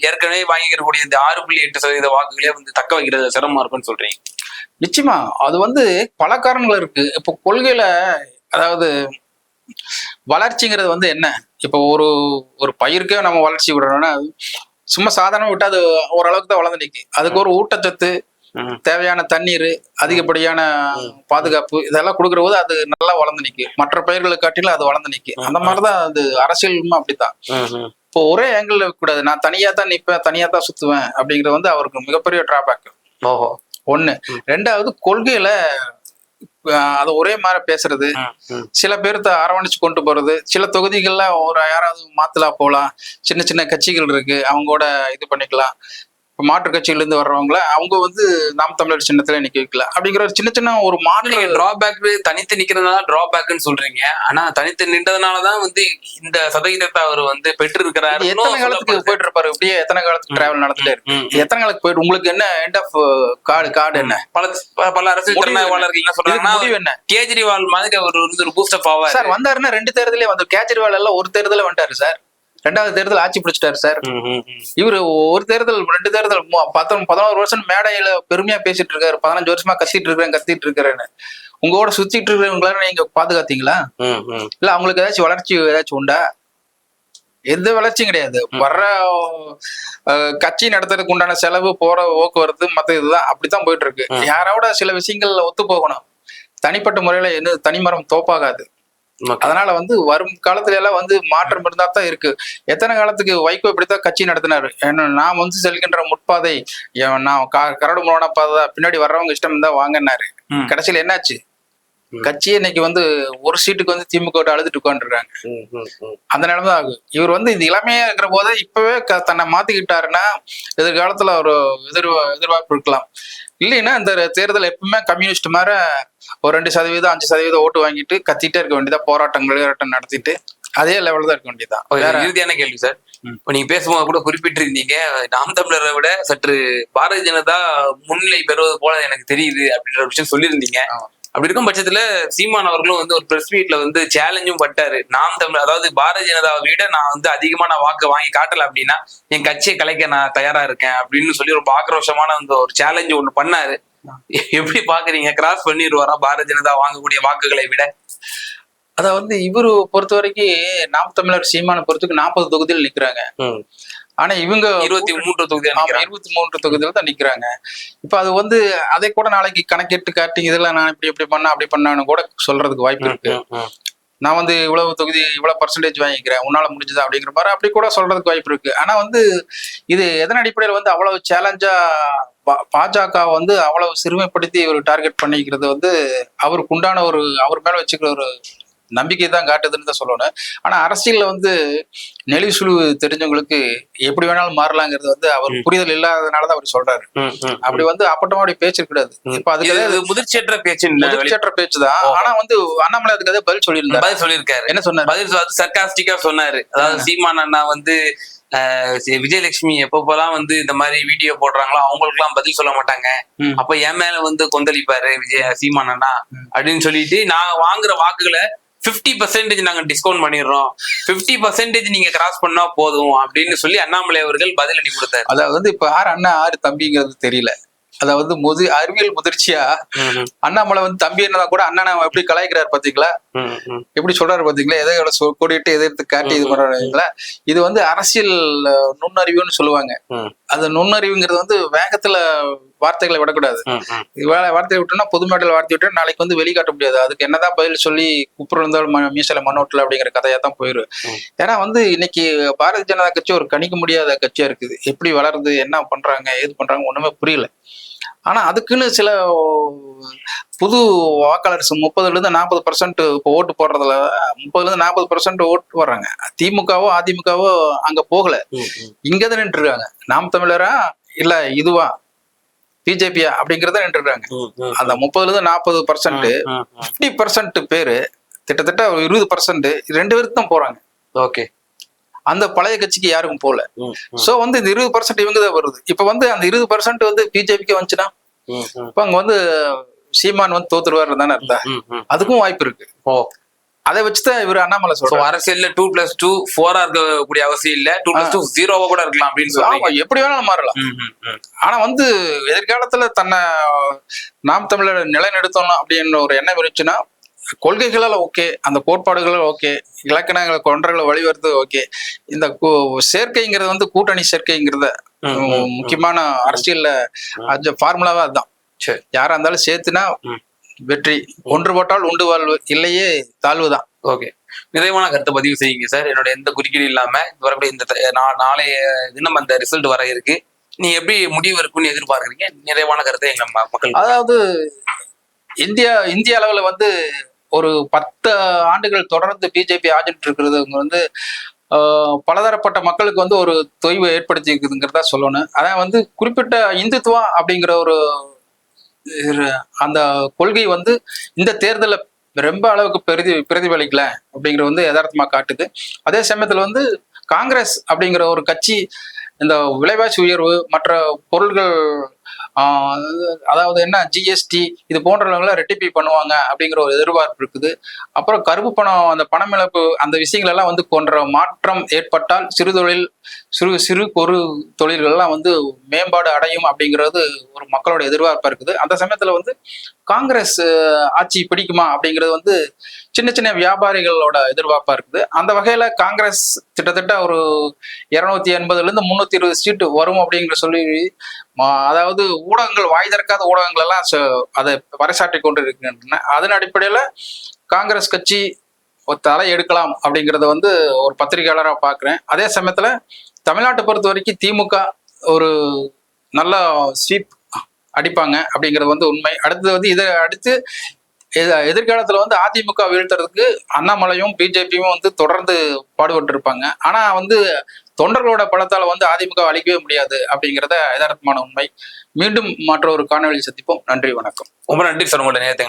ஏற்கனவே வாங்கிக்கிறக்கூடிய இந்த 6.8% வாக்குகளே வந்து தக்க வைக்கிறது சிரமமா இருக்குன்னு சொல்றீங்க? நிச்சயமா அது வந்து பல காரணங்கள் இருக்கு. இப்போ கொள்கையில, அதாவது வளர்ச்சிங்கிறது வந்து என்ன, இப்போ ஒரு ஒரு பயிருக்கே நம்ம வளர்ச்சி விடுறோம்னா சும்மா சாதாரணமா விட்டா அது ஓரளவுக்கு தான் வளர்ந்து நிற்கும். அதுக்கு ஒரு ஊட்டச்சத்து, தேவையான தண்ணீர், அதிகப்படியான பாதுகாப்பு இதெல்லாம் கொடுக்குற போது அது நல்லா வளர்ந்து நிற்கும். மற்ற பயிர்களை காட்டிலும் அது வளர்ந்து நிற்கும். அந்த மாதிரிதான் அது அரசியலுமா அப்படித்தான். இப்போ ஒரே ஆங்கிள் கூடாது, நான் தனியா தான் நிற்பேன், தனியா தான் சுத்துவேன் அப்படிங்கிறது வந்து அவருக்கு மிகப்பெரிய டிராபேக். ஓஹோ, ஒண்ணு. ரெண்டாவது கொள்கையில அதை ஒரே மாதிரி பேசுறது, சில பேர்த்த அரவணைச்சு கொண்டு போறது, சில தொகுதிகள்ல ஒரு யாராவது மாத்தலாம் போலாம், சின்ன சின்ன கட்சிகள் இருக்கு அவங்களோட இது பண்ணிக்கலாம். இப்போ மாற்று கட்சியில இருந்து வர்றவங்கள அவங்க வந்து நாம் தமிழர் சின்னத்துல நிக்க வைக்கலாம் அப்படிங்கிற ஒரு சின்ன சின்ன ஒரு மாநில டிராபேக். தனித்து நிக்கிறதுனால டிராபேக்னு சொல்றீங்க, ஆனா தனித்து நின்றதுனாலதான் வந்து இந்த சதவீதத்தை அவர் வந்து பெற்று இருக்கிறாரு. எத்தனை காலத்துக்கு போயிட்டு இருப்பாரு, இப்படியே எத்தனை காலத்துக்கு டிராவல் நடந்துட்டே இருக்கு. எத்தனை காலத்துக்கு போயிட்டு உங்களுக்கு என்ன எண்ட் ஆஃப் கார்டு என்ன? பல அரசியல் திறனாய்வாளர்கள் என்ன சொல்றாங்கன்னா முடிவு என்ன, கேஜ்ரிவால் மாதிரி அவர் வந்து ஒரு பூஸ்டப் ஆவார் சார். வந்தாருன்னா 2 தேர்தலே வந்து கேஜ்ரிவால் எல்லாம் ஒரு தேர்தல வந்துட்டாரு சார், 2வது தேர்தல் ஆட்சி பிடிச்சிட்டாரு சார். இவரு ஒரு தேர்தல் 2 தேர்தல் 11 வருஷம் மேடையில பெருமையா பேசிட்டு இருக்காரு, 15 வருஷமா கத்திட்டு இருக்கிறேன்னு. உங்களோட சுத்திட்டு இருக்கிறவங்கள நீங்க பாதுகாத்தீங்களா? இல்ல அவங்களுக்கு ஏதாச்சும் வளர்ச்சி ஏதாச்சும் உண்டா? எந்த வளர்ச்சியும் கிடையாது. வர்ற கட்சி நடத்துறதுக்கு உண்டான செலவு, போற போக்குவரத்து, மத்த இதுதான் அப்படித்தான் போயிட்டு இருக்கு. யாரோட சில விஷயங்கள்ல ஒத்து போகணும். தனிப்பட்ட முறையில எந்த தனிமரம் தோப்பாகாது. அதனால வந்து வரும் காலத்துல எல்லாம் வந்து மாற்றம் இருந்தா தான் இருக்கு. எத்தனை காலத்துக்கு வைகோ இப்படித்தான் கட்சி நடத்தினாரு. நான் வந்து செல்கின்ற முற்பாதை, நான் கரடு முரண பாதை, பின்னாடி வர்றவங்க இஷ்டம் இருந்தா வாங்கினாரு. கடைசியில என்னாச்சு? கட்சியே இன்னைக்கு வந்து ஒரு சீட்டுக்கு வந்து திமுக அழுதுட்டு உட்காந்துருக்காங்க. அந்த நிலைமை தான் ஆகும். இவர் வந்து இது இளமையா இருக்கிற போதே இப்பவே தன்னை மாத்திக்கிட்டாருன்னா எதிர்காலத்துல ஒரு எதிர்பார்ப்பு இருக்கலாம். இல்லைன்னா இந்த தேர்தல் எப்பவுமே கம்யூனிஸ்ட் மாதிரி ஒரு 2%, 5% ஓட்டு வாங்கிட்டு கத்திட்டே இருக்க வேண்டியதா, போராட்டம் நடத்திட்டு அதே லெவல் தான் இருக்க வேண்டியதுதான். ஒரு இறுதியான கேள்வி சார். இப்ப நீங்க பேசும்போது கூட குறிப்பிட்டிருந்தீங்க, நாம் தமிழரை விட சற்று பாரதிய ஜனதா முன்னிலை பெறுவது போல எனக்கு தெரியுது அப்படின்ற விஷயம் சொல்லியிருந்தீங்க. அப்படி இருக்கும் பட்சத்துல சீமான் அவர்களும் வந்து ஒரு பிரஸ் மீட்ல வந்து சேலஞ்சும் பட்டாரு. நாம் தமிழ், அதாவது பாரதிய ஜனதாவை விட நான் வந்து அதிகமான வாக்கு வாங்கி காட்டல அப்படின்னா என் கட்சியை கலைக்க நான் தயாரா இருக்கேன் அப்படின்னு சொல்லி ரொம்ப ஆக்ரோஷமான அந்த ஒரு சேலஞ்சு ஒண்ணு பண்ணாரு. எப்படி பாக்குறீங்க? கிராஸ் பண்ணிடுவாரா பாரதிய ஜனதா வாங்கக்கூடிய வாக்குகளை விட? அத வந்து இவரு பொறுத்த வரைக்கும் நாம் தமிழர் சீமான பொறுத்துக்கு 40 தொகுதியில் நிக்கிறாங்க. ஆனா இவங்க 23 தொகுதியில் தான் நிக்கிறாங்க. இப்ப அது வந்து அதை கூட நாளைக்கு கணக்கிட்டு காட்டி இதெல்லாம் நான் இப்படி பண்ணா அப்படி பண்ணான்னு கூட சொல்றதுக்கு வாய்ப்பு இருக்கு. நான் வந்து இவ்வளவு தொகுதி இவ்வளவு பர்சன்டேஜ் வாங்கிக்கிறேன், உன்னால முடிஞ்சதா அப்படிங்கிற மாதிரி அப்படி கூட சொல்றதுக்கு வாய்ப்பு இருக்கு. ஆனா வந்து இது எதன் அடிப்படையில் வந்து அவ்வளவு சேலஞ்சா பாஜக வந்து அவ்வளவு சிறுமைப்படுத்தி ஒரு டார்கெட் பண்ணிக்கிறது வந்து அவருக்கு உண்டான ஒரு அவர் மேல வச்சுக்கிற ஒரு நம்பிக்கை தான் காட்டுதுன்னு தான் சொல்லணும். ஆனா அரசியல்ல வந்து நெளிவு சுழிவு தெரிஞ்சவங்களுக்கு எப்படி வேணாலும் மாறலாங்கிறது வந்து அவர் புரிதல் இல்லாததுனாலதான் அவர் சொல்றாரு. அப்படி வந்து அப்பட்டமா அப்படி பேச்சு கிடையாது. இப்ப அதுக்கு முதிர்ச்சியற்ற பேச்சு தான். ஆனா வந்து அண்ணாமலை அதுக்கு அதே பதில் சொல்லியிருக்காரு. என்ன சொன்னாரு? பதில் சர்காஸ்டிக்கா சொன்னாரு. அதாவது சீமான் அண்ணா வந்து விஜயலட்சுமி எப்பப்பெல்லாம் வந்து இந்த மாதிரி வீடியோ போடுறாங்களோ அவங்களுக்கு எல்லாம் பதில் சொல்ல மாட்டாங்க, அப்ப என் மேல வந்து கொந்தளிப்பாரு சீமான் அண்ணா அப்படின்னு சொல்லிட்டு நான் வாங்குற வாக்குகளை 50% நாங்க டிஸ்கவுண்ட் பண்ணிடுறோம், 50% நீங்க கிராஸ் பண்ணா போதும் அப்படின்னு சொல்லி அண்ணாமலை அவர்கள் பதிலடி கொடுத்தாரு. அதாவது வந்து இப்ப யார் அண்ணா யாரு தம்பிங்கிறது தெரியல. அதாவது அறிவியல் முதிர்ச்சியா அண்ணாமலை வந்து தம்பி என்னதான் கூட அண்ணா எப்படி கலாய்க்கிறாரு பாத்தீங்களா, எப்படி சொல்றாரு பாத்தீங்களா, எதை கொடிட்டு எதிர்த்து காட்டி இது பண்றாங்களா. இது வந்து அரசியல் நுண்ணறிவுன்னு சொல்லுவாங்க. அந்த நுண்ணறிவுங்கிறது வந்து வேகத்துல வார்த்தைகளை விடக்கூடாது. வார்த்தையை விட்டோம்னா பொது மேடையில் வார்த்தை விட்டா நாளைக்கு வந்து வெளிக்காட்ட முடியாது. அதுக்கு என்னதான் பதில் சொல்லி குப்புற இருந்தாலும் மீசல மண்ணோட்டல அப்படிங்கிற கதையா தான் போயிடும். ஏன்னா வந்து இன்னைக்கு பாரதிய ஜனதா கட்சி ஒரு கணிக்க முடியாத கட்சியா இருக்குது. எப்படி வளருது, என்ன பண்றாங்க, ஏது பண்றாங்க ஒண்ணுமே புரியல. ஆனா அதுக்குன்னு சில புது வாக்காளர்ஸ் 30% இப்போ ஓட்டு போடுறதுல 30% ஓட்டு போடுறாங்க. திமுகவோ அதிமுகவோ அங்க போகல, இங்கதான் நின்று இருக்காங்க. நாம் தமிழரா இல்ல இதுவா பிஜேபியா அப்படிங்கறத நின்று இருக்காங்க. அந்த 30% 50% பேரு கிட்டத்தட்ட 20% 2 பேருக்கு தான் போறாங்க. ஓகே, அந்த பழைய கட்சிக்கு யாருக்கும் போல. சோ வந்து இந்த 20% இவங்க தான் வருது. இப்ப வந்து அந்த 20% வந்து பிஜேபிக்கு வந்துச்சுன்னா இப்ப அங்க வந்து சீமான் வந்து தோத்துருவாரு தானே இருந்தா, அதுக்கும் வாய்ப்பு இருக்கு. அதை வச்சுதான் இவரு அண்ணாமலை சொல்றாரு அரசியல்ல 2+2 4 இருக்கக்கூடிய அவசியம் இல்ல, 2+2 0 கூட இருக்கலாம் அப்படின்னு சொல்லி எப்படி வேணாலும் மாறலாம். ஆனா வந்து எதிர்காலத்துல தன்னை நாம் தமிழர் நிலைநிறுத்தணும் அப்படின்னு ஒரு எண்ணம் இருந்துச்சுன்னா கொள்கைகளால ஓகே, அந்த கோட்பாடுகளால் ஓகே, இலக்கணங்களை கொன்றங்களை வழிவருது ஓகே. இந்த சேர்க்கைங்கிறது வந்து கூட்டணி சேர்க்கைங்கிறத முக்கியமான அரசியல்ல ஃபார்முலாவா அதுதான். யாரா இருந்தாலும் சேர்த்துனா வெற்றி, ஒன்றுபட்டால் உண்டு வாழ்வு, இல்லையே தாழ்வுதான். ஓகே, நிறைவான கருத்தை பதிவு செய்யுங்க சார். என்னோட எந்த குறுக்கீடு இல்லாம வரக்கூடிய இந்த நாளைய தினம் அந்த ரிசல்ட் வர இருக்கு, நீங்க எப்படி முடிவு இருக்குன்னு எதிர்பார்க்குறீங்க? நிறைவான கருத்தை எங்க மக்கள், அதாவது இந்திய அளவுல வந்து ஒரு 10 ஆண்டுகள் தொடர்ந்து பிஜேபி ஆட்சிட்டு இருக்கிறது வந்து பலதரப்பட்ட மக்களுக்கு வந்து ஒரு தொய்வு ஏற்படுத்தி இருக்குதுங்கிறதா சொல்லணும். அதான் வந்து குறிப்பிட்ட இந்துத்துவா அப்படிங்கிற ஒரு அந்த கொள்கை வந்து இந்த தேர்தல ரொம்ப அளவுக்கு பிரதிபலிக்கல அப்படிங்கிற வந்து யதார்த்தமா காட்டுது. அதே சமயத்துல வந்து காங்கிரஸ் அப்படிங்கிற ஒரு கட்சி இந்த விலைவாசி உயர்வு, மற்ற பொருள்கள் அதாவது என்ன ஜிஎஸ்டி இது போன்றவங்களை ரெட்டிஃபை பண்ணுவாங்க அப்படிங்கிற ஒரு எதிர்பார்ப்பு இருக்குது. அப்புறம் கருப்பு பணம், அந்த பணமிழப்பு, அந்த விஷயங்கள் எல்லாம் வந்து போன்ற மாற்றம் ஏற்பட்டால் சிறு குறு தொழில்கள்லாம் வந்து மேம்பாடு அடையும் அப்படிங்கிறது ஒரு மக்களோட எதிர்பார்ப்பா இருக்குது. அந்த சமயத்துல வந்து காங்கிரஸ் ஆட்சி பிடிக்குமா அப்படிங்கிறது வந்து சின்ன சின்ன வியாபாரிகளோட எதிர்பார்ப்பா இருக்குது. அந்த வகையில காங்கிரஸ் கிட்டத்தட்ட ஒரு 280 320 சீட்டு வரும் அப்படிங்கிற சொல்லி, அதாவது ஊடகங்கள், வாய் திறக்காத ஊடகங்கள் எல்லாம் அதை பறைசாற்றி கொண்டு இருக்கின்றன. அதன் அடிப்படையில காங்கிரஸ் கட்சி தலை எடுக்கலாம் அப்படிங்கறத வந்து ஒரு பத்திரிகையாளராக பாக்குறேன். அதே சமயத்துல தமிழ்நாட்டை பொறுத்த வரைக்கும் திமுக ஒரு நல்ல ஸ்வீப் அடிப்பாங்க அப்படிங்கிறது வந்து உண்மை. அடுத்தது வந்து இதை அடுத்து எதிர்காலத்துல வந்து அதிமுக வீழ்த்துறதுக்கு அண்ணாமலையும் பிஜேபியும் வந்து தொடர்ந்து பாடுபட்டு இருப்பாங்க. ஆனா வந்து தொண்டர்களோட பலத்தால வந்து அதிமுக அழிக்கவே முடியாது அப்படிங்கிறத யதார்த்தமான உண்மை. மீண்டும் மற்றொரு காணொலி சந்திப்போம். நன்றி, வணக்கம். ரொம்ப நன்றி சார், உங்களோட நேரத்தை